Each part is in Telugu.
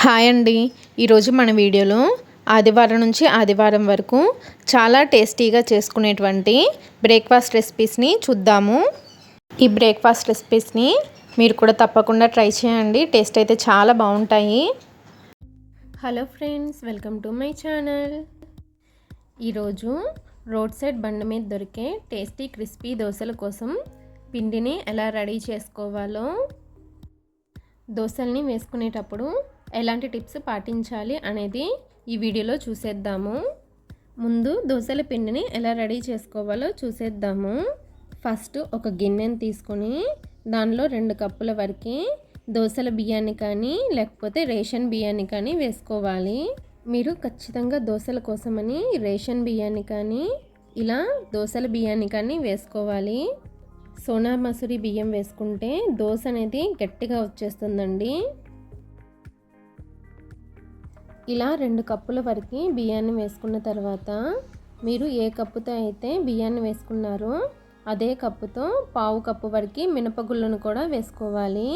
హాయ్ అండి. ఈరోజు మన వీడియోలో ఆదివారం నుంచి ఆదివారం వరకు చాలా టేస్టీగా చేసుకునేటువంటి బ్రేక్ఫాస్ట్ రెసిపీస్ని చూద్దాము. ఈ బ్రేక్ఫాస్ట్ రెసిపీస్ని మీరు కూడా తప్పకుండా ట్రై చేయండి. టేస్ట్ అయితే చాలా బాగుంటాయి. Hello friends, welcome to my channel. ఈరోజు రోడ్ సైడ్ బండి మీద దొరికే టేస్టీ క్రిస్పీ దోశల కోసం పిండిని ఎలా రెడీ చేసుకోవాలో, దోశల్ని వేసుకునేటప్పుడు ఎలాంటి టిప్స్ పాటించాలి అనేది ఈ వీడియోలో చూసేద్దాము. ముందు దోశల పిండిని ఎలా రెడీ చేసుకోవాలో చూసేద్దాము. ఫస్ట్ ఒక గిన్నెని తీసుకొని దానిలో 2 కప్పుల వరకు దోశల బియ్యాన్ని కానీ లేకపోతే రేషన్ బియ్యాన్ని కానీ వేసుకోవాలి. మీరు ఖచ్చితంగా దోశల కోసమని రేషన్ బియ్యాన్ని కానీ ఇలా దోశల బియ్యాన్ని కానీ వేసుకోవాలి. సోనా మసూరి బియ్యం వేసుకుంటే దోశ అనేది గట్టిగా వచ్చేస్తుందండి. ఇలా 2 కప్పుల వరకు బియ్యాన్ని వేసుకున్న తర్వాత మీరు ఏ కప్పుతో అయితే బియ్యాన్ని వేసుకున్నారో అదే కప్పుతో 1/2 కప్పు వరకు మినపగుళ్ళను కూడా వేసుకోవాలి.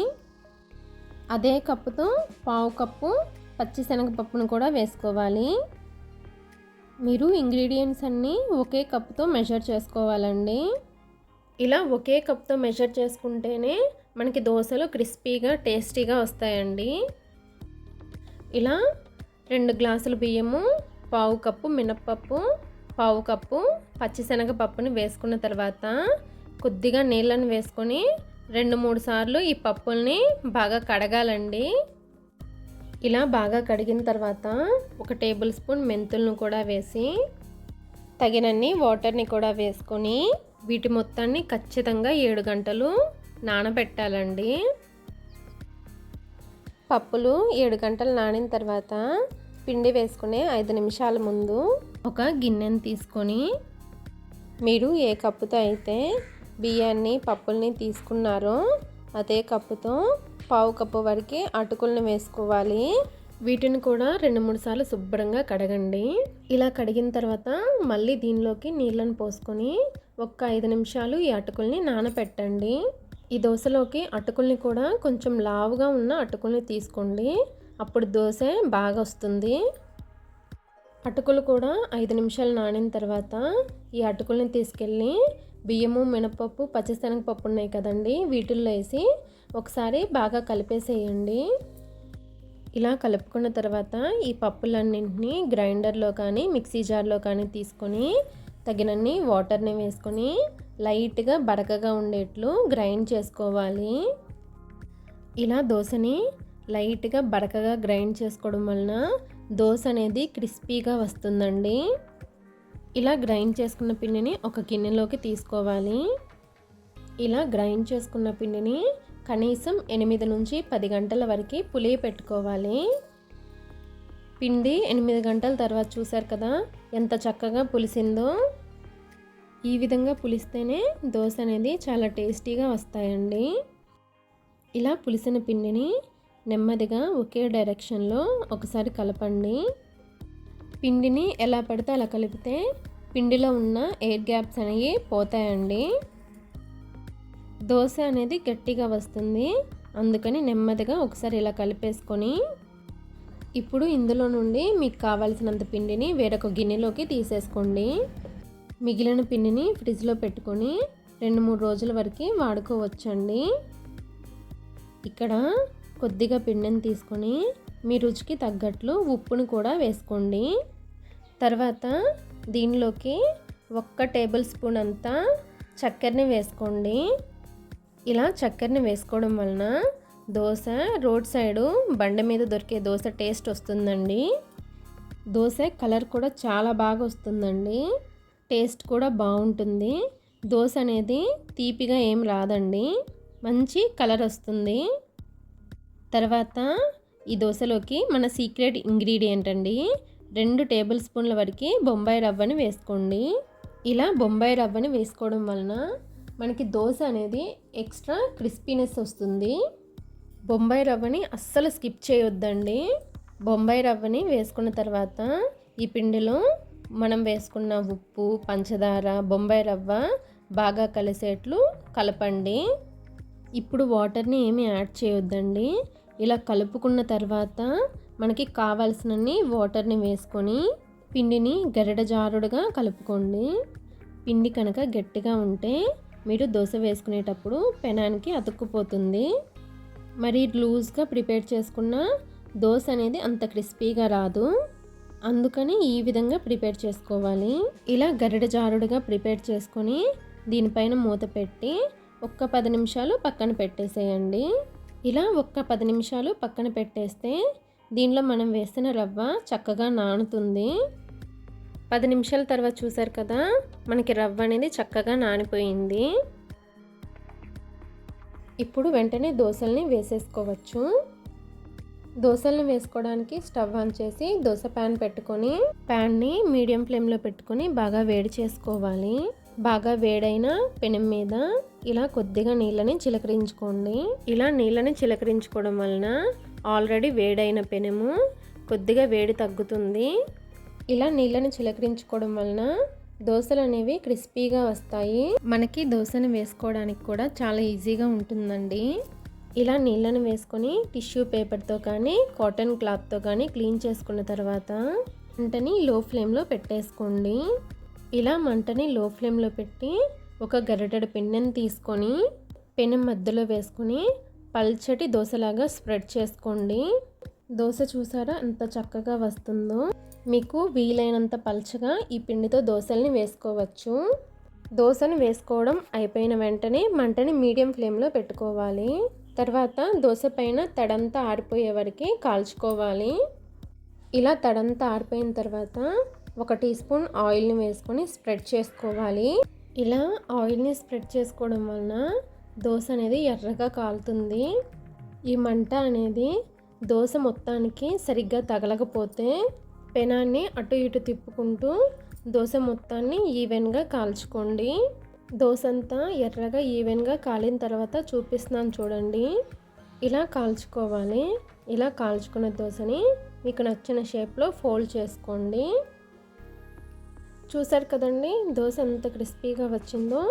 అదే కప్పుతో 1/2 కప్పు పచ్చిశనగపప్పును కూడా వేసుకోవాలి. మీరు ఇంగ్రీడియంట్స్ అన్నీ ఒకే కప్పుతో మెజర్ చేసుకోవాలండి. ఇలా ఒకే కప్తో మెజర్ చేసుకుంటేనే మనకి దోశలు క్రిస్పీగా టేస్టీగా వస్తాయండి. ఇలా 2 గ్లాసుల బియ్యము, 1/2 కప్పు మినప్పప్పు, 1/2 కప్పు పచ్చిశనగపప్పుని వేసుకున్న తర్వాత కొద్దిగా నీళ్ళని వేసుకొని 2-3 సార్లు ఈ పప్పుల్ని బాగా కడగాలండి. ఇలా బాగా కడిగిన తర్వాత 1 టేబుల్ స్పూన్ మెంతులను కూడా వేసి తగినన్ని వాటర్ని కూడా వేసుకొని వీటి మొత్తాన్ని ఖచ్చితంగా 7 గంటలు నానబెట్టాలండి. పప్పులు 7 గంటలు నానిన తర్వాత పిండి వేసుకునే 5 నిమిషాల ముందు ఒక గిన్నెని తీసుకొని మీరు ఏ కప్పుతో అయితే బియ్యాన్ని పప్పుల్ని తీసుకున్నారో అదే కప్పుతో 1/2 కప్పు వరకు అటుకులను వేసుకోవాలి. వీటిని కూడా 2-3 సార్లు శుభ్రంగా కడగండి. ఇలా కడిగిన తర్వాత మళ్ళీ దీనిలోకి నీళ్ళని పోసుకొని 5 నిమిషాలు ఈ అటుకుల్ని నానబెట్టండి. ఈ దోశలోకి అటుకుల్ని కూడా కొంచెం లావుగా ఉన్న అటుకుల్ని తీసుకోండి, అప్పుడు దోశ బాగా వస్తుంది. అటుకులు కూడా 5 నిమిషాలు నానిన తర్వాత ఈ అటుకుల్ని తీసుకెళ్ళి బియ్యము, మినపప్పు, పచ్చిశనగపప్పు ఉన్నాయి కదండి, వీటిల్లో వేసి ఒకసారి బాగా కలిపేసేయండి. ఇలా కలుపుకున్న తర్వాత ఈ పప్పులన్నింటినీ గ్రైండర్లో కానీ మిక్సీ జార్లో కానీ తీసుకొని తగినన్ని వాటర్ని వేసుకొని లైట్గా బరకగా ఉండేట్లు గ్రైండ్ చేసుకోవాలి. ఇలా దోశని లైట్గా బరకగా గ్రైండ్ చేసుకోవడం వలన దోశ అనేది క్రిస్పీగా వస్తుందండి. ఇలా గ్రైండ్ చేసుకున్న పిండిని ఒక గిన్నెలోకి తీసుకోవాలి. ఇలా గ్రైండ్ చేసుకున్న పిండిని కనీసం 8 నుంచి 10 గంటల వరకు పులియ పెట్టుకోవాలి. పిండి 8 గంటల తర్వాత చూసారు కదా ఎంత చక్కగా పులిసిందో. ఈ విధంగా పులిస్తేనే దోశ అనేది చాలా టేస్టీగా వస్తాయండి. ఇలా పులిసిన పిండిని నెమ్మదిగా ఒకే డైరెక్షన్లో ఒకసారి కలపండి. పిండిని ఎలా పడితే అలా కలిపితే పిండిలో ఉన్న ఎయిర్ గ్యాప్స్ అనేవి పోతాయండి. దోశ అనేది గట్టిగా వస్తుంది, అందుకని నెమ్మదిగా ఒకసారి ఇలా కలిపేసుకొని ఇప్పుడు ఇందులో నుండి మీకు కావాల్సినంత పిండిని వేరొక గిన్నెలోకి తీసేసుకోండి. మిగిలిన పిండిని ఫ్రిడ్జ్లో పెట్టుకొని 2-3 రోజుల వరకు వాడుకోవచ్చండి. ఇక్కడ కొద్దిగా పిండిని తీసుకొని మీ రుచికి తగ్గట్లు ఉప్పును కూడా వేసుకోండి. తర్వాత దీనిలోకి 1 టేబుల్ స్పూన్ అంతా చక్కెరని వేసుకోండి. ఇలా చక్కెరని వేసుకోవడం వలన దోశ రోడ్ సైడు బండి మీద దొరికే దోశ టేస్ట్ వస్తుందండి. దోశ కలర్ కూడా చాలా బాగా వస్తుందండి, టేస్ట్ కూడా బాగుంటుంది. దోశ అనేది తీపిగా ఏం రాదండి, మంచి కలర్ వస్తుంది. తర్వాత ఈ దోశలోకి మన సీక్రెట్ ఇంగ్రీడియంట్ అండి 2 టేబుల్ స్పూన్ల వరకు బొంబాయి రవ్వని వేసుకోండి. ఇలా బొంబాయి రవ్వని వేసుకోవడం వలన మనకి దోశ అనేది ఎక్స్ట్రా క్రిస్పీనెస్ వస్తుంది. బొంబాయి రవ్వని అస్సలు స్కిప్ చేయొద్దండి. బొంబాయి రవ్వని వేసుకున్న తర్వాత ఈ పిండిలో మనం వేసుకున్న ఉప్పు, పంచదార, బొంబాయి రవ్వ బాగా కలిసేట్లు కలపండి. ఇప్పుడు వాటర్ని ఏమీ యాడ్ చేయొద్దండి. ఇలా కలుపుకున్న తర్వాత మనకి కావాల్సినన్ని వాటర్ని వేసుకొని పిండిని గరిట జారుడుగా కలుపుకోండి. పిండి కనుక గట్టిగా ఉంటే మీరు దోశ వేసుకునేటప్పుడు పెనానికి అతుక్కుపోతుంది. మరి లూజ్గా ప్రిపేర్ చేసుకున్న దోశ అనేది అంత క్రిస్పీగా రాదు. అందుకని ఈ విధంగా ప్రిపేర్ చేసుకోవాలి. ఇలా గరిట జారుడుగా ప్రిపేర్ చేసుకొని దీనిపైన మూత పెట్టి ఒక్క 10 నిమిషాలు పక్కన పెట్టేసేయండి. ఇలా ఒక్క 10 నిమిషాలు పక్కన పెట్టేస్తే దీనిలో మనం వేసిన రవ్వ చక్కగా నానుతుంది. 10 నిమిషాల తర్వాత చూసారు కదా, మనకి రవ్వ అనేది చక్కగా నానిపోయింది. ఇప్పుడు వెంటనే దోశల్ని వేసేసుకోవచ్చు. దోశలను వేసుకోవడానికి స్టవ్ ఆన్ చేసి దోశ ప్యాన్ పెట్టుకొని ప్యాన్ని మీడియం ఫ్లేమ్లో పెట్టుకొని బాగా వేడి చేసుకోవాలి. బాగా వేడైన పెనం మీద ఇలా కొద్దిగా నీళ్ళని చిలకరించుకోండి. ఇలా నీళ్ళని చిలకరించుకోవడం వలన ఆల్రెడీ వేడైన పెనము కొద్దిగా వేడి తగ్గుతుంది. ఇలా నీళ్ళని చిలకరించుకోవడం వలన దోశలు అనేవి క్రిస్పీగా వస్తాయి. మనకి దోశను వేసుకోవడానికి కూడా చాలా ఈజీగా ఉంటుందండి. ఇలా నీళ్ళను వేసుకొని టిష్యూ పేపర్తో కానీ కాటన్ క్లాత్తో కానీ క్లీన్ చేసుకున్న తర్వాత మంటని లో ఫ్లేమ్లో పెట్టేసుకోండి. ఇలా మంటని లో ఫ్లేమ్లో పెట్టి ఒక గరిటెడు పిండిని తీసుకొని పెనం మధ్యలో వేసుకొని పల్చటి దోశలాగా స్ప్రెడ్ చేసుకోండి. దోశ చూసారా ఎంత చక్కగా వస్తుందో. మీకు వీలైనంత పల్చగా ఈ పిండితో దోశల్ని వేసుకోవచ్చు. దోశను వేసుకోవడం అయిపోయిన వెంటనే మంటని మీడియం ఫ్లేమ్లో పెట్టుకోవాలి. తర్వాత దోశ పైన తడంతా ఆరిపోయే వరకు కాల్చుకోవాలి. ఇలా తడంతా ఆరిపోయిన తర్వాత 1 టీ స్పూన్ ఆయిల్ని వేసుకొని స్ప్రెడ్ చేసుకోవాలి. ఇలా ఆయిల్ని స్ప్రెడ్ చేసుకోవడం వలన దోశ అనేది ఎర్రగా కాలుతుంది. ఈ మంట అనేది దోశ మొత్తానికి సరిగ్గా తగలకపోతే పెనాన్ని అటు ఇటు తిప్పుకుంటూ దోశ మొత్తాన్ని ఈవెన్గా కాల్చుకోండి. దోశ అంతా ఎర్రగా ఈవెన్గా కాలిన తర్వాత చూపిస్తున్నాను చూడండి. ఇలా కాల్చుకోవాలి. ఇలా కాల్చుకున్న దోశని మీకు నచ్చిన షేప్లో ఫోల్డ్ చేసుకోండి. చూసారు కదండి దోశ ఎంత క్రిస్పీగా వచ్చిందో.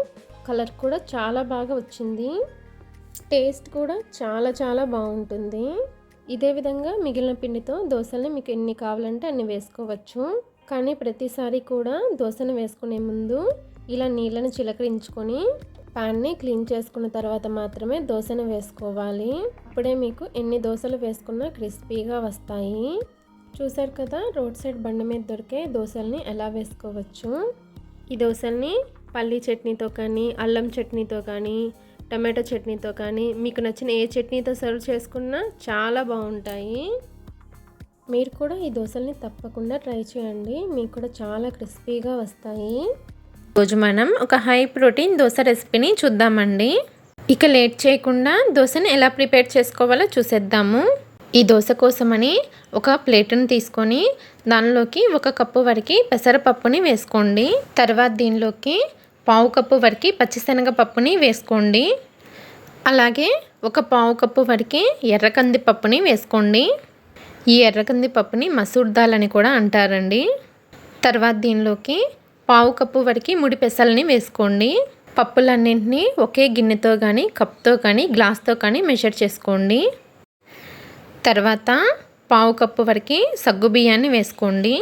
కలర్ కూడా చాలా బాగా వచ్చింది. టేస్ట్ కూడా చాలా చాలా బాగుంటుంది. ఇదే విధంగా మిగిలిన పిండితో దోశల్ని మీకు ఎన్ని కావాలంటే అన్ని వేసుకోవచ్చు. కానీ ప్రతిసారి కూడా దోశను వేసుకునే ముందు ఇలా నీళ్ళని చిలకరించుకొని ప్యాన్ని క్లీన్ చేసుకున్న తర్వాత మాత్రమే దోశను వేసుకోవాలి. అప్పుడే మీకు ఎన్ని దోశలు వేసుకున్నా క్రిస్పీగా వస్తాయి. చూసారు కదా రోడ్ సైడ్ బండి మీద దొరికే దోశల్ని ఎలా వేసుకోవచ్చు. ఈ దోశల్ని పల్లీ చట్నీతో కానీ అల్లం చట్నీతో కానీ టమాటో చట్నీతో కానీ మీకు నచ్చిన ఏ చట్నీతో సర్వ్ చేసుకున్నా చాలా బాగుంటాయి. మీరు కూడా ఈ దోశల్ని తప్పకుండా ట్రై చేయండి. మీకు కూడా చాలా క్రిస్పీగా వస్తాయి. రోజు మనం ఒక హై ప్రోటీన్ దోశ రెసిపీని చూద్దామండి. ఇక లేట్ చేయకుండా దోశని ఎలా ప్రిపేర్ చేసుకోవాలో చూసేద్దాము. ఈ దోశ కోసమని ఒక ప్లేట్ని తీసుకొని దానిలోకి 1 కప్పు వరకు పెసరపప్పుని వేసుకోండి. తర్వాత దీనిలోకి 1/2 కప్పు వరకు పచ్చిశనగపప్పుని వేసుకోండి. అలాగే 1/4 కప్పు వరకు ఎర్రకంది పప్పుని వేసుకోండి. ఈ ఎర్రకంది పప్పుని మసూర్ దాల్ అని కూడా అంటారండి. తర్వాత దీనిలోకి 1/4 కప్పు వరకు ముడి పెసల్ని వేసుకోండి. పప్పులన్నింటినీ ఒకే గిన్నెతో కానీ కప్తో కానీ గ్లాస్తో కానీ మెజర్ చేసుకోండి. తర్వాత 1/4 కప్పు వరకు సగ్గుబియ్యాన్ని వేసుకోండి.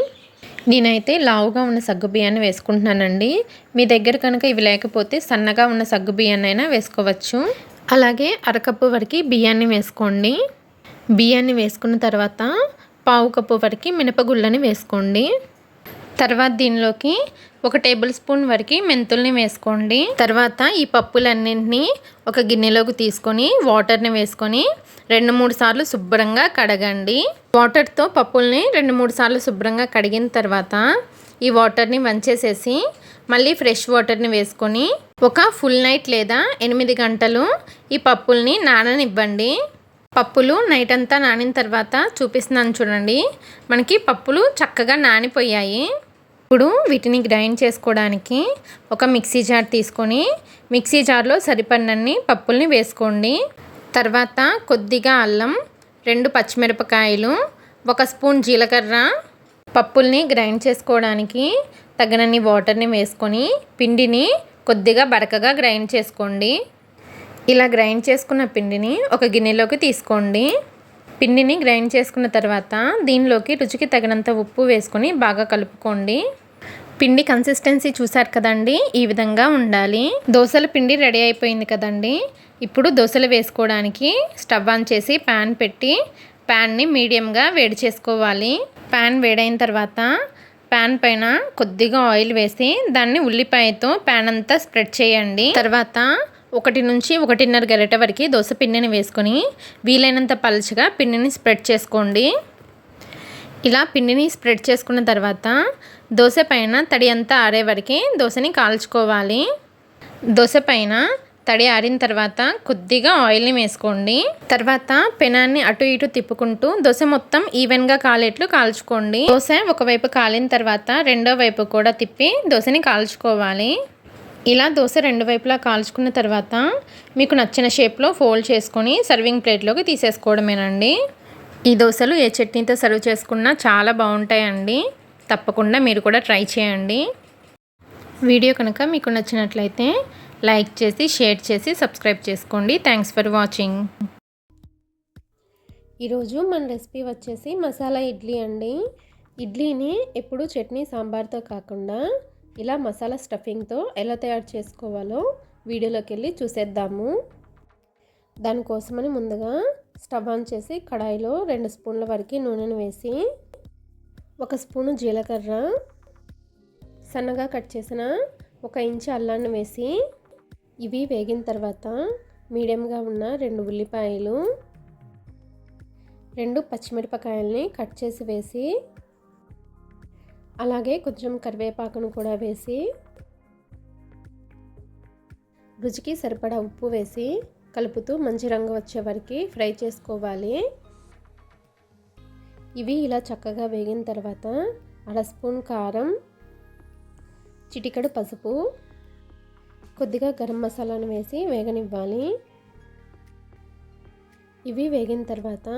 నేనైతే లావుగా ఉన్న సగ్గుబియ్యాన్ని వేసుకుంటున్నానండి. మీ దగ్గర కనుక ఇవి లేకపోతే సన్నగా ఉన్న సగ్గుబియ్యాన్ని అయినా వేసుకోవచ్చు. అలాగే 1/2 కప్పు వరకు బియ్యాన్ని వేసుకోండి. బియ్యాన్ని వేసుకున్న తర్వాత 1/4 కప్పు వరకు మినపగుళ్ళని వేసుకోండి. తర్వాత దీనిలోకి 1 టేబుల్ స్పూన్ వరకు మెంతుల్ని వేసుకోండి. తర్వాత ఈ పప్పులన్నింటినీ ఒక గిన్నెలోకి తీసుకొని వాటర్ని వేసుకొని 2-3 సార్లు శుభ్రంగా కడగండి. వాటర్తో పప్పుల్ని 2-3 సార్లు శుభ్రంగా కడిగిన తర్వాత ఈ వాటర్ని వంచేసేసి మళ్ళీ ఫ్రెష్ వాటర్ని వేసుకొని ఒక ఫుల్ నైట్ లేదా 8 గంటలు ఈ పప్పుల్ని నాననివ్వండి. పప్పులు నైట్ అంతా నానిన తర్వాత చూపిస్తున్నాను చూడండి. మనకి పప్పులు చక్కగా నానిపోయాయి. ఇప్పుడు వీటిని గ్రైండ్ చేసుకోవడానికి ఒక మిక్సీ జార్ తీసుకొని మిక్సీ జార్లో సరిపడినన్ని పప్పుల్ని వేసుకోండి. తర్వాత కొద్దిగా అల్లం, 2 పచ్చిమిరపకాయలు, 1 స్పూన్ జీలకర్ర. పప్పుల్ని గ్రైండ్ చేసుకోవడానికి తగినన్ని వాటర్ని వేసుకొని పిండిని కొద్దిగా బరకగా గ్రైండ్ చేసుకోండి. ఇలా గ్రైండ్ చేసుకున్న పిండిని ఒక గిన్నెలోకి తీసుకోండి. పిండిని గ్రైండ్ చేసుకున్న తర్వాత దీనిలోకి రుచికి తగినంత ఉప్పు వేసుకొని బాగా కలుపుకోండి. పిండి కన్సిస్టెన్సీ చూసారు కదండి, ఈ విధంగా ఉండాలి. దోశల పిండి రెడీ అయిపోయింది కదండి. ఇప్పుడు దోశలు వేసుకోవడానికి స్టవ్ ఆన్ చేసి ప్యాన్ పెట్టి ప్యాన్ని మీడియంగా వేడి చేసుకోవాలి. ప్యాన్ వేడైన తర్వాత ప్యాన్ పైన కొద్దిగా ఆయిల్ వేసి దాన్ని ఉల్లిపాయతో ప్యాన్ అంతా స్ప్రెడ్ చేయండి. తర్వాత 1 నుంచి 1.5 గరిటె వరకు దోశ పిండిని వేసుకొని వీలైనంత పలుచగా పిండిని స్ప్రెడ్ చేసుకోండి. ఇలా పిండిని స్ప్రెడ్ చేసుకున్న తర్వాత దోశ పైన తడి అంతా ఆరే వరకు దోశని కాల్చుకోవాలి. దోశ పైన తడి ఆరిన తర్వాత కొద్దిగా ఆయిల్ని వేసుకోండి. తర్వాత పెనాన్ని అటు ఇటు తిప్పుకుంటూ దోశ మొత్తం ఈవెన్గా కాలేట్లు కాల్చుకోండి. దోశ ఒకవైపు కాలిన తర్వాత రెండో వైపు కూడా తిప్పి దోశని కాల్చుకోవాలి. ఇలా దోశ 2 వైపులా కాల్చుకున్న తర్వాత మీకు నచ్చిన షేప్లో ఫోల్డ్ చేసుకొని సర్వింగ్ ప్లేట్లోకి తీసేసుకోవడమేనండి. ఈ దోశలు ఏ చట్నీతో సర్వ్ చేసుకున్నా చాలా బాగుంటాయండి. తప్పకుండా మీరు కూడా ట్రై చేయండి. వీడియో కనుక మీకు నచ్చినట్లయితే లైక్ చేసి షేర్ చేసి సబ్స్క్రైబ్ చేసుకోండి. Thanks for watching. ఈరోజు మన రెసిపీ వచ్చేసి మసాలా ఇడ్లీ అండి. ఇడ్లీని ఎప్పుడు చట్నీ సాంబార్తో కాకుండా ఇలా మసాలా స్టఫింగ్తో ఎలా తయారు చేసుకోవాలో వీడియోలోకి వెళ్ళి చూసేద్దాము. దానికోసమని ముందుగా స్టవ్ ఆన్ చేసి కడాయిలో 2 స్పూన్ల వరకు నూనెను వేసి 1 స్పూను జీలకర్ర, సన్నగా కట్ చేసిన 1 ఇంచు అల్లాన్ని వేసి ఇవి వేగిన తర్వాత మీడియంగా ఉన్న 2 ఉల్లిపాయలు, 2 పచ్చిమిరపకాయల్ని కట్ చేసి వేసి అలాగే కొంచెం కరివేపాకును కూడా వేసి రుచికి సరిపడా ఉప్పు వేసి కలుపుతూ మంచి రంగు వచ్చే వరకు ఫ్రై చేసుకోవాలి. ఇవి ఇలా చక్కగా వేగిన తర్వాత 1/2 స్పూన్ కారం, చిటికెడు పసుపు, కొద్దిగా గరం మసాలాను వేసి వేగనివ్వాలి. ఇవి వేగిన తర్వాత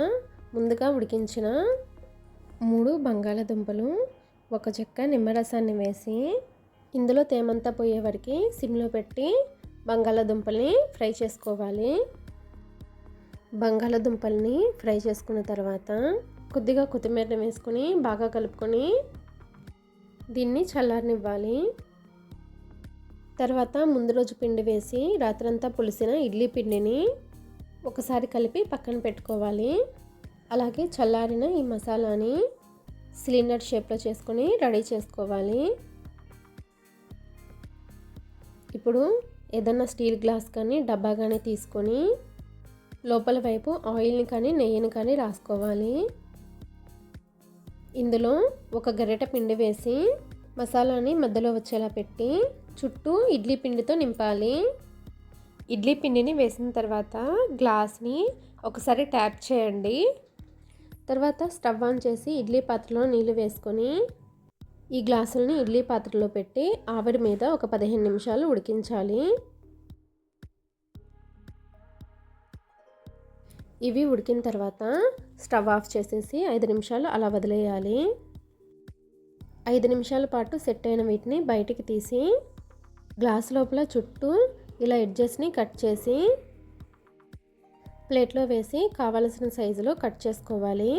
ముందుగా ఉడికించిన 3 బంగాళాదుంపలు, 1 చెక్క నిమ్మరసాన్ని వేసి ఇందులో తేమంతా పోయే వరకు సిమ్లో పెట్టి బంగాళాదుంపల్ని ఫ్రై చేసుకోవాలి. బంగాళాదుంపల్ని ఫ్రై చేసుకున్న తర్వాత కొద్దిగా కొత్తిమీరని వేసుకొని బాగా కలుపుకొని దీన్ని చల్లారనివ్వాలి. తర్వాత ముందు రోజు పిండి వేసి రాత్రంతా పులిసిన ఇడ్లీ పిండిని ఒకసారి కలిపి పక్కన పెట్టుకోవాలి. అలాగే చల్లారిన ఈ మసాలాని సిలిండర్ షేప్లో చేసుకొని రెడీ చేసుకోవాలి. ఇప్పుడు ఏదన్నా స్టీల్ గ్లాస్ కానీ డబ్బా కానీ తీసుకొని లోపల వైపు ఆయిల్ని కానీ నెయ్యిని కానీ రాసుకోవాలి. ఇందులో 1 గరిటె పిండి వేసి మసాలాని మధ్యలో వచ్చేలా పెట్టి చుట్టూ ఇడ్లీ పిండితో నింపాలి. ఇడ్లీ పిండిని వేసిన తర్వాత గ్లాస్ని ఒకసారి ట్యాప్ చేయండి. తర్వాత స్టవ్ ఆన్ చేసి ఇడ్లీ పాత్రలో నీళ్ళు వేసుకొని ఈ గ్లాసులని ఇడ్లీ పాత్రలో పెట్టి ఆవిరి మీద ఒక 15 నిమిషాలు ఉడికించాలి. ఇవి ఉడికిన తర్వాత స్టవ్ ఆఫ్ చేసేసి 5 నిమిషాలు అలా వదిలేయాలి. 5 నిమిషాల పాటు సెట్ అయిన వీటిని బయటికి తీసి గ్లాస్ లోపల చుట్టూ ఇలా ఎడ్జెస్ని కట్ చేసి ప్లేట్లో వేసి కావలసిన సైజులో కట్ చేసుకోవాలి.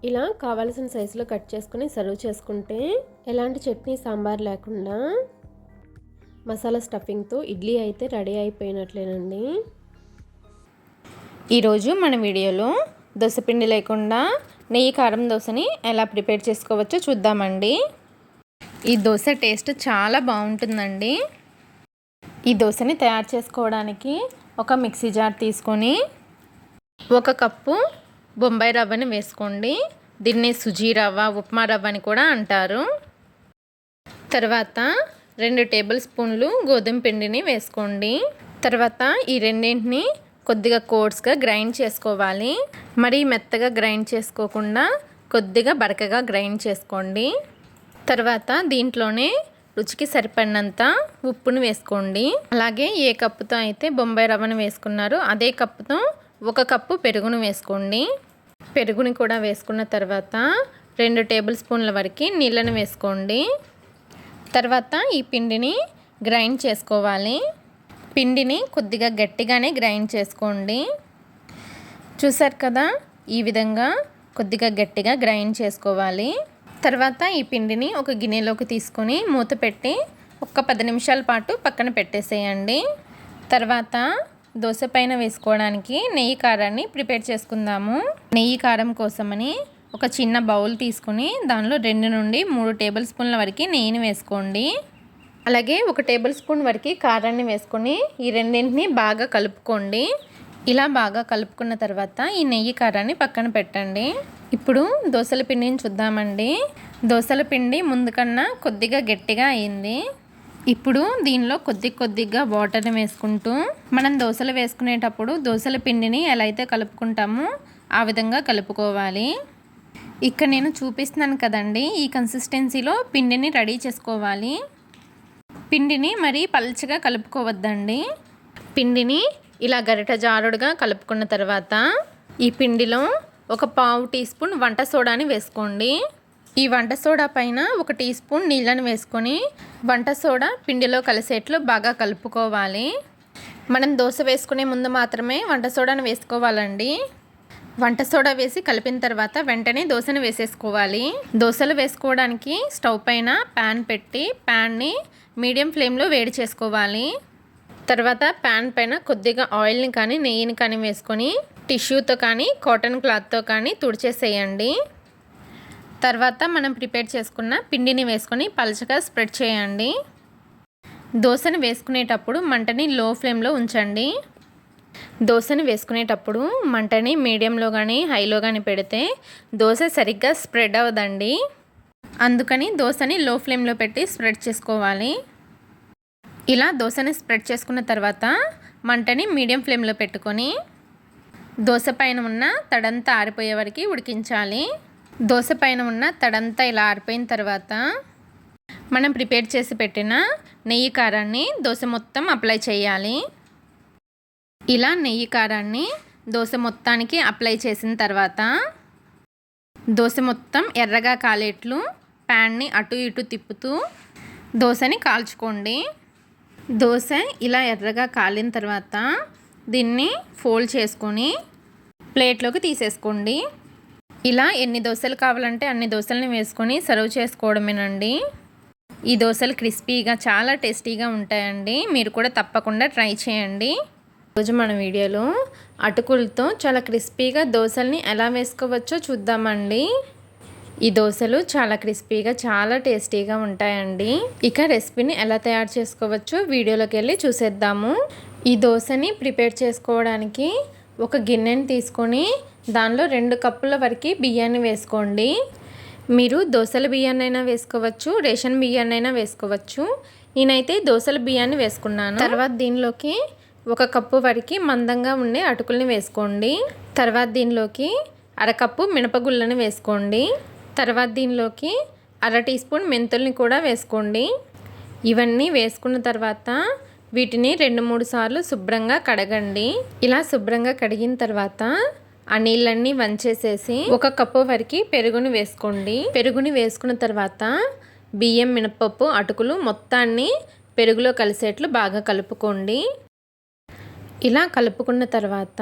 ఇలా కావలసిన సైజులో కట్ చేసుకుని సర్వ్ చేసుకుంటే ఎలాంటి చట్నీ సాంబార్ లేకుండా మసాలా స్టఫింగ్తో ఇడ్లీ అయితే రెడీ అయిపోయినట్లేనండి. ఈరోజు మన వీడియోలో దోశపిండి లేకుండా నెయ్యి కారం దోశని ఎలా ప్రిపేర్ చేసుకోవచ్చో చూద్దామండి. ఈ దోశ టేస్ట్ చాలా బాగుంటుందండి. ఈ దోశని తయారు చేసుకోవడానికి ఒక మిక్సీ జార్ తీసుకొని 1 కప్పు బొంబాయి రవ్వని వేసుకోండి. దీన్ని సుజీ రవ్వ, ఉప్మా రవ్వ అని కూడా అంటారు. తర్వాత 2 టేబుల్ స్పూన్లు గోధుమ పిండిని వేసుకోండి. తర్వాత ఈ రెండింటిని కొద్దిగా కోర్స్గా గ్రైండ్ చేసుకోవాలి. మరి మెత్తగా గ్రైండ్ చేసుకోకుండా కొద్దిగా బరకగా గ్రైండ్ చేసుకోండి. తర్వాత దీంట్లోనే రుచికి సరిపడినంత ఉప్పును వేసుకోండి. అలాగే ఏ కప్పుతో అయితే బొంబాయి రవ్వను వేసుకున్నారో అదే కప్పుతో 1 కప్పు పెరుగును వేసుకోండి. పెరుగుని కూడా వేసుకున్న తర్వాత 2 టేబుల్ స్పూన్ల వరకు నీళ్ళను వేసుకోండి. తర్వాత ఈ పిండిని గ్రైండ్ చేసుకోవాలి. పిండిని కొద్దిగా గట్టిగానే గ్రైండ్ చేసుకోండి. చూసారు కదా, ఈ విధంగా కొద్దిగా గట్టిగా గ్రైండ్ చేసుకోవాలి. తర్వాత ఈ పిండిని ఒక గిన్నెలోకి తీసుకొని మూత పెట్టి ఒక 10 నిమిషాల పాటు పక్కన పెట్టేసేయండి. తర్వాత దోశ పైన వేసుకోవడానికి నెయ్యి కారాన్ని ప్రిపేర్ చేసుకుందాము. నెయ్యి కారం కోసమని ఒక చిన్న బౌల్ తీసుకొని దానిలో 2 నుండి 3 టేబుల్ స్పూన్ల వరకు నెయ్యిని వేసుకోండి. అలాగే 1 టేబుల్ స్పూన్ వరకు కారాన్ని వేసుకొని ఈ రెండింటిని బాగా కలుపుకోండి. ఇలా బాగా కలుపుకున్న తర్వాత ఈ నెయ్యి కారాన్ని పక్కన పెట్టండి. ఇప్పుడు దోశల పిండిని చూద్దామండి. దోశల పిండి ముందు కన్నా కొద్దిగా గట్టిగా అయింది. ఇప్పుడు దీనిలో కొద్దిగా వాటర్ని వేసుకుంటూ మనం దోశలు వేసుకునేటప్పుడు దోశల పిండిని ఎలా అయితే కలుపుకుంటామో ఆ విధంగా కలుపుకోవాలి. ఇక్కడ నేను చూపిస్తున్నాను కదండి, ఈ కన్సిస్టెన్సీలో పిండిని రెడీ చేసుకోవాలి. పిండిని మరీ పల్చగా కలుపుకోవద్దండి. పిండిని ఇలా గరిట జారుడుగా కలుపుకున్న తర్వాత ఈ పిండిలో ఒక 1/2 టీ స్పూన్ వంట సోడాని వేసుకోండి. ఈ వంట సోడా పైన 1 టీ స్పూన్ నీళ్ళని వేసుకొని వంట సోడా పిండిలో కలిసేట్లు బాగా కలుపుకోవాలి. మనం దోశ వేసుకునే ముందు మాత్రమే వంట సోడాను వేసుకోవాలండి. వంట సోడా వేసి కలిపిన తర్వాత వెంటనే దోశను వేసేసుకోవాలి. దోశలు వేసుకోవడానికి స్టవ్ పైన ప్యాన్ పెట్టి ప్యాన్ని మీడియం ఫ్లేమ్లో వేడి చేసుకోవాలి. తర్వాత ప్యాన్ పైన కొద్దిగా ఆయిల్ని కానీ నెయ్యిని కానీ వేసుకొని టిష్యూతో కానీ కాటన్ క్లాత్తో కానీ తుడిచేసేయండి. తర్వాత మనం ప్రిపేర్ చేసుకున్న పిండిని వేసుకొని పలుచగా స్ప్రెడ్ చేయండి. దోశను వేసుకునేటప్పుడు మంటని లో ఫ్లేమ్లో ఉంచండి. దోశను వేసుకునేటప్పుడు మంటని మీడియంలో కానీ హైలో కానీ పెడితే దోశ సరిగ్గా స్ప్రెడ్ అవ్వదండి. అందుకని దోశని లో ఫ్లేమ్లో పెట్టి స్ప్రెడ్ చేసుకోవాలి. ఇలా దోశని స్ప్రెడ్ చేసుకున్న తర్వాత మంటని మీడియం ఫ్లేమ్లో పెట్టుకొని దోశ పైన ఉన్న తడంతా ఆరిపోయే వరకు ఉడికించాలి. దోశ పైన ఉన్న తడంతా ఇలా ఆరిపోయిన తర్వాత మనం ప్రిపేర్ చేసి పెట్టిన నెయ్యి కారాన్ని దోశ మొత్తం అప్లై చేయాలి. ఇలా నెయ్యి కారాన్ని దోశ మొత్తానికి అప్లై చేసిన తర్వాత దోశ మొత్తం ఎర్రగా కాలేట్లు ప్యాన్ని అటు ఇటు తిప్పుతూ దోశని కాల్చుకోండి. దోశ ఇలా ఎర్రగా కాలిన తర్వాత దీన్ని ఫోల్డ్ చేసుకొని ప్లేట్లోకి తీసేసుకోండి. ఇలా ఎన్ని దోశలు కావాలంటే అన్ని దోశలని వేసుకొని సర్వ్ చేసుకోవడమేనండి. ఈ దోశలు క్రిస్పీగా చాలా టేస్టీగా ఉంటాయండి. మీరు కూడా తప్పకుండా ట్రై చేయండి. ఈరోజు మన వీడియోలో అటుకులతో చాలా క్రిస్పీగా దోశల్ని ఎలా వేసుకోవచ్చో చూద్దామండి. ఈ దోశలు చాలా క్రిస్పీగా చాలా టేస్టీగా ఉంటాయండి. ఇక రెసిపీని ఎలా తయారు చేసుకోవచ్చో వీడియోలోకి వెళ్ళి చూసేద్దాము. ఈ దోశని ప్రిపేర్ చేసుకోవడానికి ఒక గిన్నెని తీసుకొని దానిలో 2 కప్పుల వరకు బియ్యాన్ని వేసుకోండి. మీరు దోశల బియ్యాన్నైనా వేసుకోవచ్చు, రేషన్ బియ్యాన్నైనా వేసుకోవచ్చు. నేనైతే దోశల బియ్యాన్ని వేసుకున్నాను. తర్వాత దీనిలోకి 1 కప్పు వరకు మందంగా ఉండే అటుకుల్ని వేసుకోండి. తర్వాత దీనిలోకి 1/2 కప్పు మినపగుళ్ళని వేసుకోండి. తర్వాత దీనిలోకి 1/2 టీ స్పూన్ మెంతుల్ని కూడా వేసుకోండి. ఇవన్నీ వేసుకున్న తర్వాత వీటిని 2-3 సార్లు శుభ్రంగా కడగండి. ఇలా శుభ్రంగా కడిగిన తర్వాత ఆ నీళ్ళన్నీ వంచేసేసి 1 కప్పు వరకు పెరుగుని వేసుకోండి. పెరుగుని వేసుకున్న తర్వాత బియ్యం, మినపప్పు, అటుకులు మొత్తాన్ని పెరుగులో కలిసేట్లు బాగా కలుపుకోండి. ఇలా కలుపుకున్న తర్వాత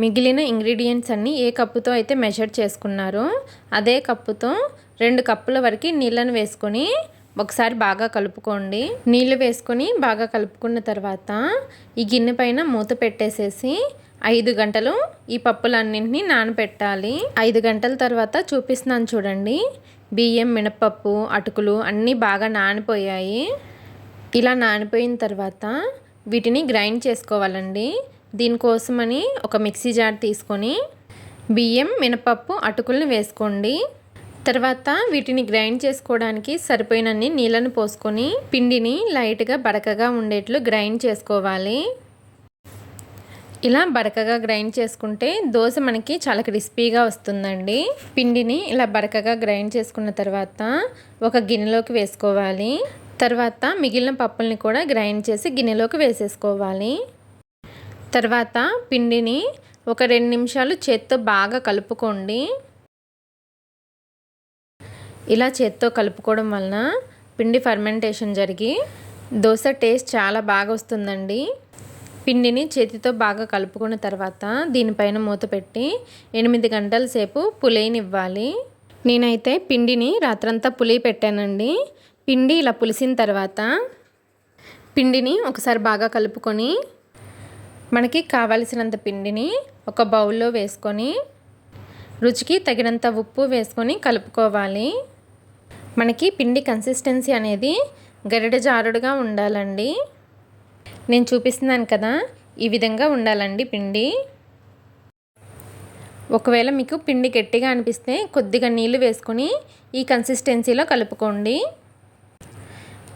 మిగిలిన ఇంగ్రీడియంట్స్ అన్నీ ఏ కప్పుతో అయితే మెజర్ చేసుకున్నారో అదే కప్పుతో 2 కప్పుల వరకు నీళ్ళను వేసుకొని ఒకసారి బాగా కలుపుకోండి. నీళ్ళు వేసుకొని బాగా కలుపుకున్న తర్వాత ఈ గిన్నె పైన మూత పెట్టేసేసి 5 గంటలు ఈ పప్పులన్నింటినీ నానబెట్టాలి. 5 గంటల తర్వాత చూపిస్తున్నాను చూడండి. బియ్యం, మినపప్పు, అటుకులు అన్నీ బాగా నానిపోయాయి. ఇలా నానిపోయిన తర్వాత వీటిని గ్రైండ్ చేసుకోవాలండి. దీనికోసమని ఒక మిక్సీ జార్ తీసుకొని బియ్యం, మినపప్పు, అటుకుల్ని వేసుకోండి. తర్వాత వీటిని గ్రైండ్ చేసుకోవడానికి సరిపోయినన్ని నీళ్ళను పోసుకొని పిండిని లైట్గా బరకగా ఉండేట్లు గ్రైండ్ చేసుకోవాలి. ఇలా బరకగా గ్రైండ్ చేసుకుంటే దోశ మనకి చాలా క్రిస్పీగా వస్తుందండి. పిండిని ఇలా బరకగా గ్రైండ్ చేసుకున్న తర్వాత ఒక గిన్నెలోకి వేసుకోవాలి. తర్వాత మిగిలిన పప్పుల్ని కూడా గ్రైండ్ చేసి గిన్నెలోకి వేసేసుకోవాలి. తర్వాత పిండిని ఒక 2 నిమిషాలు చేత్తో బాగా కలుపుకోండి. ఇలా చేత్తో కలుపుకోవడం వలన పిండి ఫర్మెంటేషన్ జరిగి దోశ టేస్ట్ చాలా బాగా వస్తుందండి. పిండిని చేతితో బాగా కలుపుకున్న తర్వాత దీనిపైన మూత పెట్టి 8 గంటల సేపు పులియనివ్వాలి. నేనైతే పిండిని రాత్రంతా పులియ పెట్టానండి. పిండి ఇలా పులిసిన తర్వాత పిండిని ఒకసారి బాగా కలుపుకొని మనకి కావలసినంత పిండిని ఒక బౌల్లో వేసుకొని రుచికి తగినంత ఉప్పు వేసుకొని కలుపుకోవాలి. మనకి పిండి కన్సిస్టెన్సీ అనేది గరిటె జారుడుగా ఉండాలండి. నేను చూపిస్తున్నాను కదా, ఈ విధంగా ఉండాలండి పిండి. ఒకవేళ మీకు పిండి గట్టిగా అనిపిస్తే కొద్దిగా నీళ్లు వేసుకొని ఈ కన్సిస్టెన్సీలో కలుపుకోండి.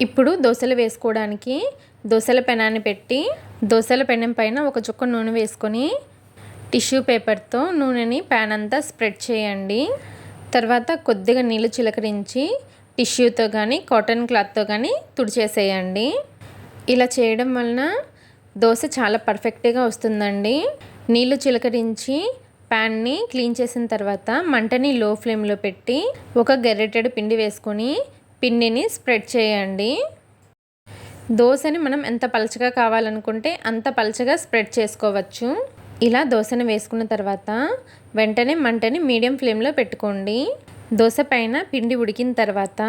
ఇప్పుడు దోశలు వేసుకోవడానికి దోశల పెనాన్ని పెట్టి దోశల పెనం పైన ఒక చుక్క నూనె వేసుకొని టిష్యూ పేపర్తో నూనెని ప్యాన్ అంతా స్ప్రెడ్ చేయండి. తర్వాత కొద్దిగా నీళ్ళు చిలకరించి టిష్యూతో కానీ కాటన్ క్లాత్తో కానీ తుడిచేసేయండి. ఇలా చేయడం వలన దోశ చాలా పర్ఫెక్ట్గా వస్తుందండి. నీళ్ళు చిలకరించి ప్యాన్ని క్లీన్ చేసిన తర్వాత మంటని లో ఫ్లేమ్లో పెట్టి ఒక గరిటెడు పిండి వేసుకొని పిండిని స్ప్రెడ్ చేయండి. దోశని మనం ఎంత పలచగా కావాలనుకుంటే అంత పలచగా స్ప్రెడ్ చేసుకోవచ్చు. ఇలా దోశను వేసుకున్న తర్వాత వెంటనే మంటని మీడియం ఫ్లేమ్లో పెట్టుకోండి. దోశ పైన పిండి ఉడికిన తర్వాత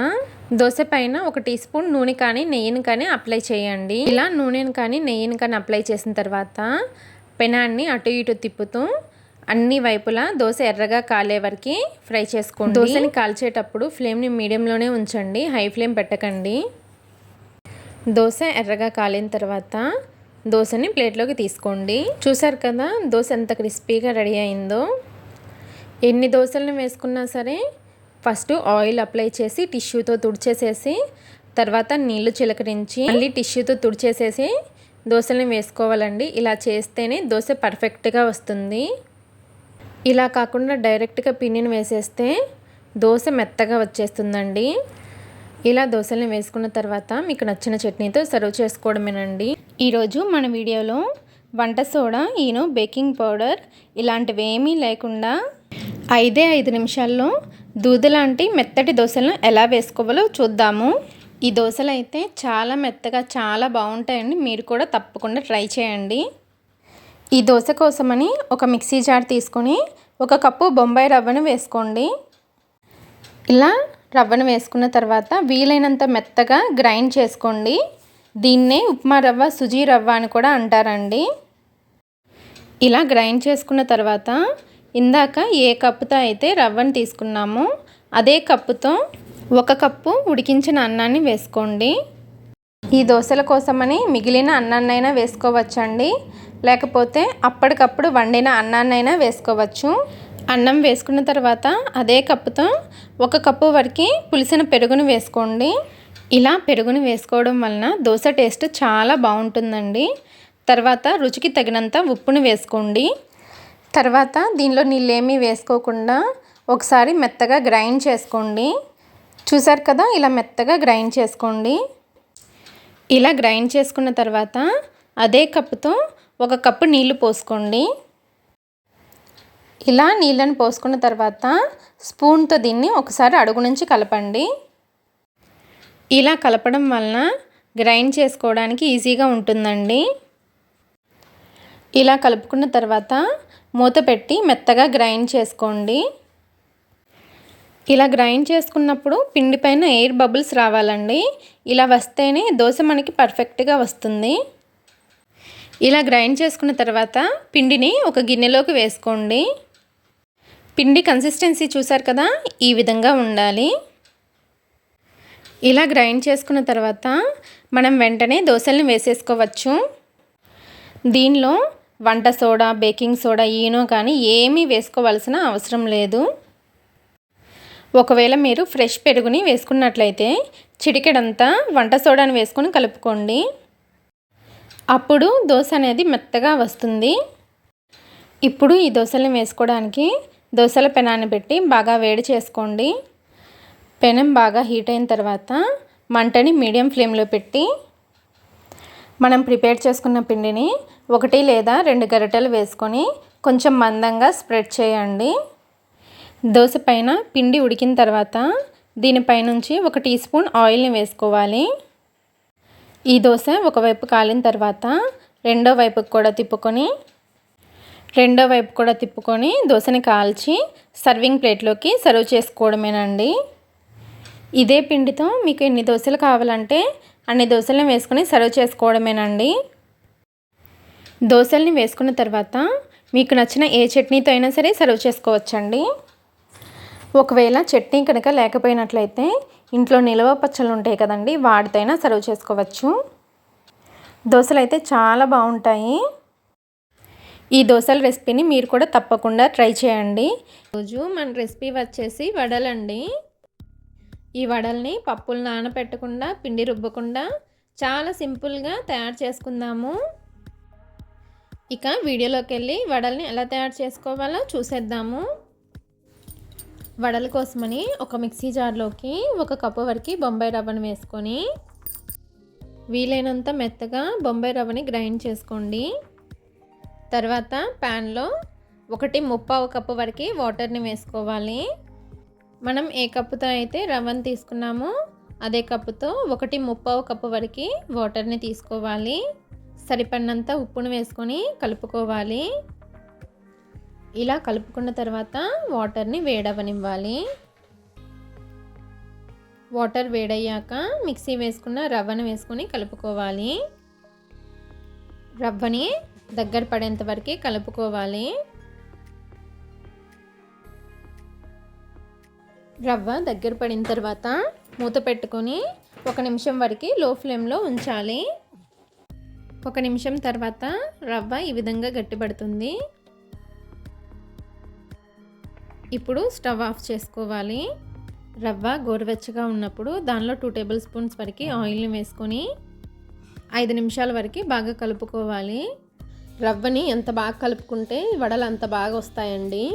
దోశ పైన 1 టీ స్పూన్ నూనె కానీ నెయ్యిని కానీ అప్లై చేయండి. ఇలా నూనెని కానీ నెయ్యిని కానీ అప్లై చేసిన తర్వాత పెనాన్ని అటు ఇటు తిప్పుతూ అన్ని వైపులా దోశ ఎర్రగా కాలే వరకు ఫ్రై చేసుకోండి. దోశని కాల్చేటప్పుడు ఫ్లేమ్ని మీడియంలోనే ఉంచండి, హై ఫ్లేమ్ పెట్టకండి. దోశ ఎర్రగా కాలిన తర్వాత దోశని ప్లేట్లోకి తీసుకోండి. చూసారు కదా దోశ ఎంత క్రిస్పీగా రెడీ అయిందో. ఎన్ని దోశలను వేసుకున్నా సరే ఫస్ట్ ఆయిల్ అప్లై చేసి టిష్యూతో తుడిచేసేసి తర్వాత నీళ్లు చిలకరించి మళ్ళీ టిష్యూతో తుడిచేసేసి దోశలను వేసుకోవాలండి. ఇలా చేస్తేనే దోశ పర్ఫెక్ట్గా వస్తుంది. ఇలా కాకుండా డైరెక్ట్గా పిండిని వేసేస్తే దోశ మెత్తగా వచ్చేస్తుందండి. ఇలా దోశలను వేసుకున్న తర్వాత మీకు నచ్చిన చట్నీతో సర్వ్ చేసుకోవడమేనండి. ఈరోజు మన వీడియోలో వంట సోడా, ఈనో, బేకింగ్ పౌడర్ ఇలాంటివి ఏమీ లేకుండా 5 నిమిషాల్లో దూదలాంటి మెత్తటి దోశలను ఎలా వేసుకోవాలో చూద్దాము. ఈ దోశలు అయితే చాలా మెత్తగా చాలా బాగుంటాయండి. మీరు కూడా తప్పకుండా ట్రై చేయండి. ఈ దోశ కోసమని ఒక మిక్సీ జార్ తీసుకొని 1 కప్పు బొంబాయి రవ్వను వేసుకోండి. ఇలా రవ్వను వేసుకున్న తర్వాత వీలైనంత మెత్తగా గ్రైండ్ చేసుకోండి. దీన్నే ఉప్మా రవ్వ, సుజీ రవ్వ అని కూడా అంటారండి. ఇలా గ్రైండ్ చేసుకున్న తర్వాత ఇందాక ఏ కప్పుతో అయితే రవ్వను తీసుకున్నామో అదే కప్పుతో 1 కప్పు ఉడికించిన అన్నాన్ని వేసుకోండి. ఈ దోశల కోసమని మిగిలిన అన్నాన్నైనా వేసుకోవచ్చండి, లేకపోతే అప్పటికప్పుడు వండిన అన్నాన్నైనా వేసుకోవచ్చు. అన్నం వేసుకున్న తర్వాత అదే కప్పుతో 1 కప్పు వరకు పులిసిన పెరుగును వేసుకోండి. ఇలా పెరుగును వేసుకోవడం వలన దోశ టేస్ట్ చాలా బాగుంటుందండి. తర్వాత రుచికి తగినంత ఉప్పును వేసుకోండి. తర్వాత దీనిలో నీళ్ళేమీ వేసుకోకుండా ఒకసారి మెత్తగా గ్రైండ్ చేసుకోండి. చూసారు కదా, ఇలా మెత్తగా గ్రైండ్ చేసుకోండి. ఇలా గ్రైండ్ చేసుకున్న తర్వాత అదే కప్పుతో 1 కప్పు నీళ్లు పోసుకోండి. ఇలా నీళ్ళను పోసుకున్న తర్వాత స్పూన్తో దీన్ని ఒకసారి అడుగు నుంచి కలపండి. ఇలా కలపడం వలన గ్రైండ్ చేసుకోవడానికి ఈజీగా ఉంటుందండి. ఇలా కలుపుకున్న తర్వాత మూత పెట్టి మెత్తగా గ్రైండ్ చేసుకోండి. ఇలా గ్రైండ్ చేసుకున్నప్పుడు పిండి పైన ఎయిర్ బబుల్స్ రావాలండి. ఇలా వస్తేనే దోశ మనకి పర్ఫెక్ట్గా వస్తుంది. ఇలా గ్రైండ్ చేసుకున్న తర్వాత పిండిని ఒక గిన్నెలోకి వేసుకోండి. పిండి కన్సిస్టెన్సీ చూసారు కదా, ఈ విధంగా ఉండాలి. ఇలా గ్రైండ్ చేసుకున్న తర్వాత మనం వెంటనే దోశలను వేసేసుకోవచ్చు. దీనిలో వంట సోడా, బేకింగ్ సోడా, ఈనో కానీ ఏమీ వేసుకోవాల్సిన అవసరం లేదు. ఒకవేళ మీరు ఫ్రెష్ పెరుగుని వేసుకున్నట్లయితే చిటికెడంతా వంట సోడాను వేసుకొని కలుపుకోండి. అప్పుడు దోశ అనేది మెత్తగా వస్తుంది. ఇప్పుడు ఈ దోశలను వేసుకోవడానికి దోశల పెనాన్ని పెట్టి బాగా వేడి చేసుకోండి. పెనం బాగా హీట్ అయిన తర్వాత మంటని మీడియం ఫ్లేమ్లో పెట్టి మనం ప్రిపేర్ చేసుకున్న పిండిని 1 లేదా 2 గరిటెలు వేసుకొని కొంచెం మందంగా స్ప్రెడ్ చేయండి. దోశ పైన పిండి ఉడికిన తర్వాత దీనిపైనుంచి 1 టీ స్పూన్ ఆయిల్ని వేసుకోవాలి. ఈ దోశ ఒకవైపు కాలిన తర్వాత రెండో వైపుకి కూడా తిప్పుకొని దోశని కాల్చి సర్వింగ్ ప్లేట్లోకి సర్వ్ చేసుకోవడమేనండి. ఇదే పిండితో మీకు ఎన్ని దోశలు కావాలంటే అన్ని దోశలను వేసుకొని సర్వ్ చేసుకోవడమేనండి. దోశల్ని వేసుకున్న తర్వాత మీకు నచ్చిన ఏ చట్నీతో అయినా సరే సర్వ్ చేసుకోవచ్చండి. ఒకవేళ చట్నీ కనుక లేకపోయినట్లయితే ఇంట్లో నిల్వ పచ్చళ్ళు ఉంటాయి కదండి, వాటితో అయినా సర్వ్ చేసుకోవచ్చు. దోశలు అయితే చాలా బాగుంటాయి. ఈ దోశల రెసిపీని మీరు కూడా తప్పకుండా ట్రై చేయండి. రోజు మన రెసిపీ వచ్చేసి వడలండి. ఈ వడల్ని పప్పులు నానబెట్టకుండా, పిండి రుబ్బకుండా చాలా సింపుల్గా తయారు చేసుకుందాము. ఇక వీడియోలోకి వెళ్ళి వడల్ని ఎలా తయారు చేసుకోవాలో చూసేద్దాము. వడల కోసమని ఒక మిక్సీ జార్లోకి 1 కప్పు వరకు బొంబాయి రవ్వను వేసుకొని వీలైనంత మెత్తగా బొంబాయి రవ్వని గ్రైండ్ చేసుకోండి. తర్వాత ప్యాన్లో 1/3 కప్పు వరకు వాటర్ని వేసుకోవాలి. మనం ఏ కప్పుతో అయితే రవ్వను తీసుకున్నామో అదే కప్పుతో 1/3 కప్పు వరకు వాటర్ని తీసుకోవాలి. సరిపడినంత ఉప్పును వేసుకొని కలుపుకోవాలి. ఇలా కలుపుకున్న తర్వాత వాటర్ని వేడవనివ్వాలి. వాటర్ వేడయ్యాక మిక్సీ వేసుకున్న రవ్వను వేసుకొని కలుపుకోవాలి. రవ్వని దగ్గర పడేంత వరకు కలుపుకోవాలి. రవ్వ దగ్గర పడిన తర్వాత మూత పెట్టుకొని 1 నిమిషం వరకు లో ఫ్లేమ్లో ఉంచాలి. 1 నిమిషం తర్వాత రవ్వ ఈ విధంగా గట్టిపడుతుంది. ఇప్పుడు స్టవ్ ఆఫ్ చేసుకోవాలి. రవ్వ గోరువెచ్చగా ఉన్నప్పుడు దానిలో 2 టేబుల్ స్పూన్స్ వరకు ఆయిల్ని వేసుకొని 5 నిమిషాల వరకు బాగా కలుపుకోవాలి. రవ్వని ఎంత బాగా కలుపుకుంటే వడలు అంత బాగా వస్తాయండి.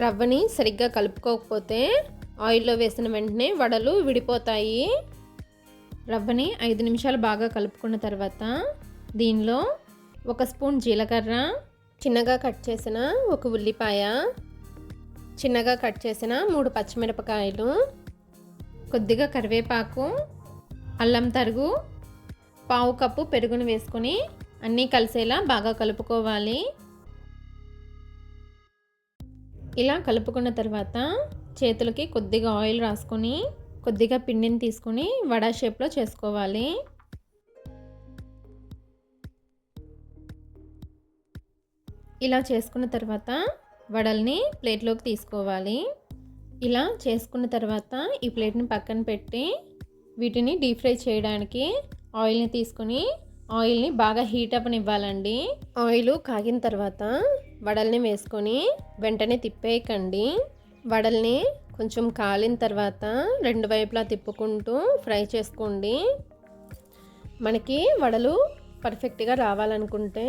రవ్వని సరిగ్గా కలుపుకోకపోతే ఆయిల్లో వేసిన వెంటనే వడలు విడిపోతాయి. రవ్వని 5 నిమిషాలు బాగా కలుపుకున్న తర్వాత దీనిలో 1 స్పూన్ జీలకర్ర, చిన్నగా కట్ చేసిన 1 ఉల్లిపాయ, చిన్నగా కట్ చేసిన 3 పచ్చిమిరపకాయలు, కొద్దిగా కరివేపాకు, అల్లం తరుగు, 1/2 కప్పు పెరుగును వేసుకొని అన్నీ కలిసేలా బాగా కలుపుకోవాలి. ఇలా కలుపుకున్న తర్వాత చేతులకి కొద్దిగా ఆయిల్ రాసుకొని కొద్దిగా పిండిని తీసుకొని వడ షేప్లో చేసుకోవాలి. ఇలా చేసుకున్న తర్వాత వడల్ని ప్లేట్లోకి తీసుకోవాలి. ఇలా చేసుకున్న తర్వాత ఈ ప్లేట్ని పక్కన పెట్టి వీటిని డీప్ ఫ్రై చేయడానికి ఆయిల్ని తీసుకొని ఆయిల్ని బాగా హీట్ అవ్వనివ్వాలండి. ఆయిల్ కాగిన తర్వాత వడల్ని వేసుకొని వెంటనే తిప్పేయకండి. వడల్ని కొంచెం కాలిన తర్వాత 2 వైపులా తిప్పుకుంటూ ఫ్రై చేసుకోండి. మనకి వడలు పర్ఫెక్ట్గా రావాలనుకుంటే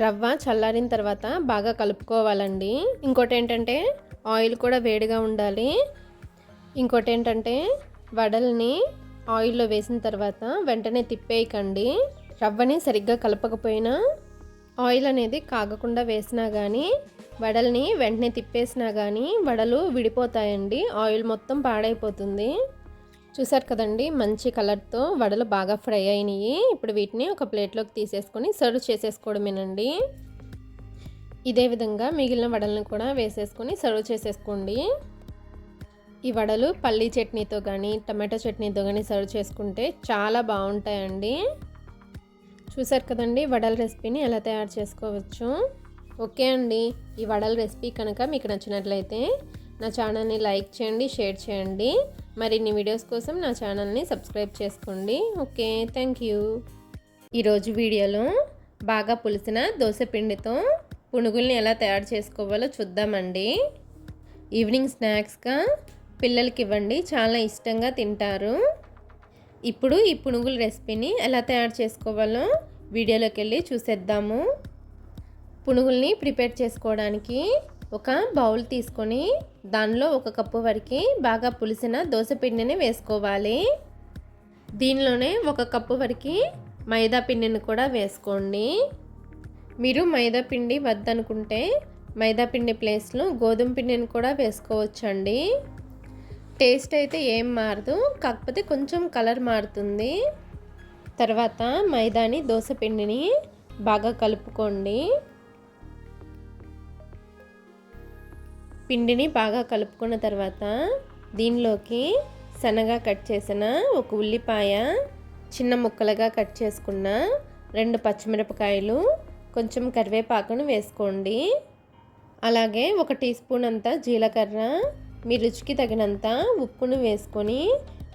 రవ్వ చల్లారిన తర్వాత బాగా కలుపుకోవాలండి. ఇంకోటి ఏంటంటే ఆయిల్ కూడా వేడిగా ఉండాలి. ఇంకోటి ఏంటంటే వడల్ని ఆయిల్లో వేసిన తర్వాత వెంటనే తిప్పేయకండి. రవ్వని సరిగ్గా కలపకపోయినా ఆయిల్ అనేది కాగకుండా వేసినా కానీ వడల్ని వెంటనే తిప్పేసినా కానీ వడలు విడిపోతాయండి. ఆయిల్ మొత్తం పాడైపోతుంది. చూసారు కదండి, మంచి కలర్తో వడలు బాగా ఫ్రై అయినాయి. ఇప్పుడు వీటిని ఒక ప్లేట్లోకి తీసేసుకొని సర్వ్ చేసేసుకోవడమేనండి. ఇదే విధంగా మిగిలిన వడలను కూడా వేసేసుకొని సర్వ్ చేసేసుకోండి. ఈ వడలు పల్లీ చట్నీతో కానీ టమాటో చట్నీతో కానీ సర్వ్ చేసుకుంటే చాలా బాగుంటాయండి. చూసారు కదండి వడల రెసిపీని ఎలా తయారు చేసుకోవచ్చు. ఓకే అండి, ఈ వడల రెసిపీ కనుక మీకు నచ్చినట్లయితే నా ఛానల్ని లైక్ చేయండి, షేర్ చేయండి. మరిన్ని వీడియోస్ కోసం నా ఛానల్ని సబ్స్క్రైబ్ చేసుకోండి. Okay, thank you. ఈరోజు వీడియోలో బాగా పులిసిన దోశ పిండితో పునుగుల్ని ఎలా తయారు చేసుకోవాలో చూద్దామండి. ఈవినింగ్ స్నాక్స్గా పిల్లలకి ఇవ్వండి, చాలా ఇష్టంగా తింటారు. ఇప్పుడు ఈ పునుగుల రెసిపీని ఎలా తయారు చేసుకోవాలో వీడియోలోకి వెళ్ళి చూసేద్దాము. పునుగుల్ని ప్రిపేర్ చేసుకోవడానికి ఒక బౌల్ తీసుకొని దానిలో 1 కప్పు వరకు బాగా పులిసిన దోశ పిండిని వేసుకోవాలి. దీనిలోనే 1 కప్పు వరకు మైదా పిండిని కూడా వేసుకోండి. మీరు మైదా పిండి వద్దనుకుంటే మైదా పిండి ప్లేస్లో గోధుమ పిండిని కూడా వేసుకోవచ్చండి. టేస్ట్ అయితే ఏం మారదు, కాకపోతే కొంచెం కలర్ మారుతుంది. తర్వాత మైదాని దోశ పిండిని బాగా కలుపుకోండి. పిండిని బాగా కలుపుకున్న తర్వాత దీనిలోకి సన్నగా కట్ చేసిన ఒక ఉల్లిపాయ, చిన్న ముక్కలుగా కట్ చేసుకున్న 2 పచ్చిమిరపకాయలు, కొంచెం కరివేపాకును వేసుకోండి. అలాగే 1 టీ స్పూన్ అంత జీలకర్ర, మీ రుచికి తగినంత ఉప్పును వేసుకొని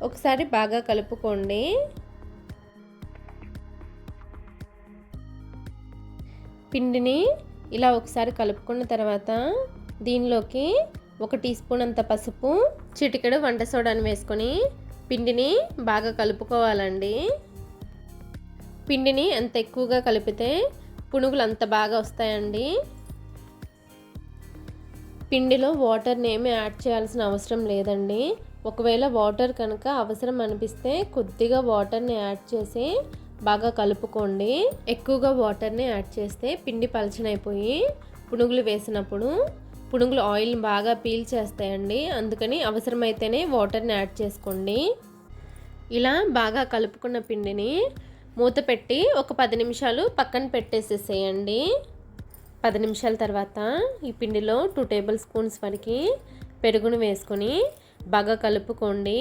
ఒకసారి బాగా కలుపుకోండి. పిండిని ఇలా ఒకసారి కలుపుకున్న తర్వాత దీనిలోకి 1 టీ స్పూన్ అంత పసుపు, చిటికెడు వంట సోడాను వేసుకొని పిండిని బాగా కలుపుకోవాలండి. పిండిని ఎంత ఎక్కువగా కలిపితే పునుగులు అంత బాగా వస్తాయండి. పిండిలో వాటర్ని ఏమీ యాడ్ చేయాల్సిన అవసరం లేదండి. ఒకవేళ వాటర్ కనుక అవసరం అనిపిస్తే కొద్దిగా వాటర్ని యాడ్ చేసి బాగా కలుపుకోండి. ఎక్కువగా వాటర్ని యాడ్ చేస్తే పిండి పలచనైపోయి పునుగులు వేసినప్పుడు పునుగులు ఆయిల్ బాగా పీల్చేస్తాయండి. అందుకని అవసరమైతేనే వాటర్ని యాడ్ చేసుకోండి. ఇలా బాగా కలుపుకున్న పిండిని మూత పెట్టి ఒక 10 నిమిషాలు పక్కన పెట్టేసేసేయండి. 10 నిమిషాల తర్వాత ఈ పిండిలో 2 టేబుల్ స్పూన్స్ వరకు పెరుగును వేసుకొని బాగా కలుపుకోండి.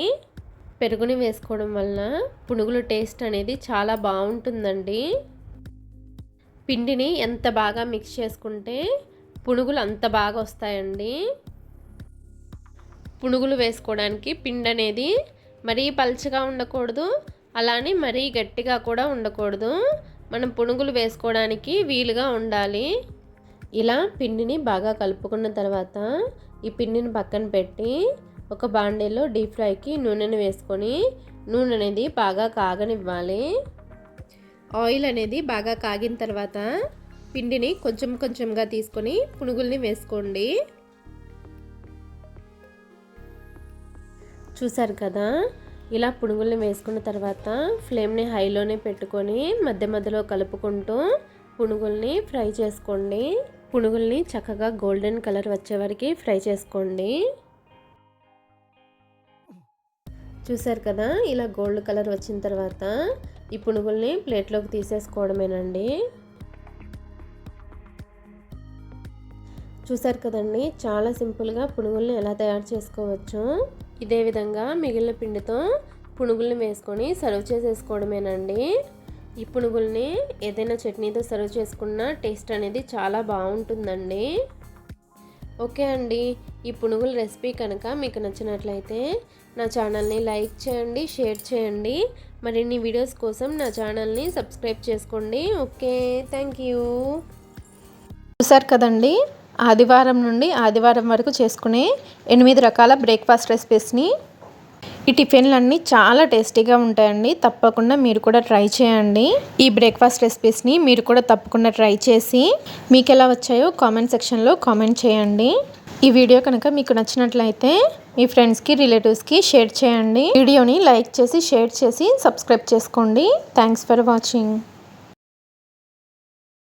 పెరుగుని వేసుకోవడం వలన పునుగులు టేస్ట్ అనేది చాలా బాగుంటుందండి. పిండిని ఎంత బాగా మిక్స్ చేసుకుంటే పునుగులు అంత బాగా వస్తాయండి. పునుగులు వేసుకోవడానికి పిండి అనేది మరీ పల్చగా ఉండకూడదు, అలానే మరీ గట్టిగా కూడా ఉండకూడదు. మనం పునుగులు వేసుకోవడానికి వీలుగా ఉండాలి. ఇలా పిండిని బాగా కలుపుకున్న తర్వాత ఈ పిండిని పక్కన పెట్టి ఒక బాండీలో డీప్ ఫ్రైకి నూనెను వేసుకొని నూనె అనేది బాగా కాగనివ్వాలి. ఆయిల్ అనేది బాగా కాగిన తర్వాత పిండిని కొంచెం కొంచెంగా తీసుకొని పునుగుల్ని వేసుకోండి. చూసారు కదా, ఇలా పునుగుల్ని వేసుకున్న తర్వాత ఫ్లేమ్ని హైలోనే పెట్టుకొని మధ్య మధ్యలో కలుపుకుంటూ పునుగుల్ని ఫ్రై చేసుకోండి. పునుగుల్ని చక్కగా గోల్డెన్ కలర్ వచ్చే వరకు ఫ్రై చేసుకోండి. చూసారు కదా, ఇలా గోల్డ్ కలర్ వచ్చిన తర్వాత ఈ పునుగుల్ని ప్లేట్లోకి తీసేసుకోవడమేనండి. చూసారు కదండి, చాలా సింపుల్గా పునుగుల్ని ఎలా తయారు చేసుకోవచ్చు. ఇదే విధంగా మిగిలిన పిండితో పునుగుల్ని వేసుకొని సర్వ్ చేసేసుకోవడమేనండి. ఈ పునుగుల్ని ఏదైనా చట్నీతో సర్వ్ చేసుకున్న టేస్ట్ అనేది చాలా బాగుంటుందండి. ఓకే అండి, ఈ పునుగుల రెసిపీ కనుక మీకు నచ్చినట్లయితే నా ఛానల్ని లైక్ చేయండి, షేర్ చేయండి. మరిన్ని వీడియోస్ కోసం నా ఛానల్ని సబ్స్క్రైబ్ చేసుకోండి. Okay, thank you. చూసారు కదండి, ఆదివారం నుండి ఆదివారం వరకు చేసుకునే 8 రకాల బ్రేక్ఫాస్ట్ రెసిపీస్ని. ఈ టిఫిన్లన్నీ చాలా టేస్టీగా ఉంటాయండి. తప్పకుండా మీరు కూడా ట్రై చేయండి. ఈ బ్రేక్ఫాస్ట్ రెసిపీస్ని మీరు కూడా తప్పకుండా ట్రై చేసి మీకు ఎలా వచ్చాయో కామెంట్ సెక్షన్లో కామెంట్ చేయండి. ఈ వీడియో కనుక మీకు నచ్చినట్లయితే మీ ఫ్రెండ్స్కి, రిలేటివ్స్కి షేర్ చేయండి. వీడియోని లైక్ చేసి, షేర్ చేసి, సబ్స్క్రైబ్ చేసుకోండి. Thanks for watching.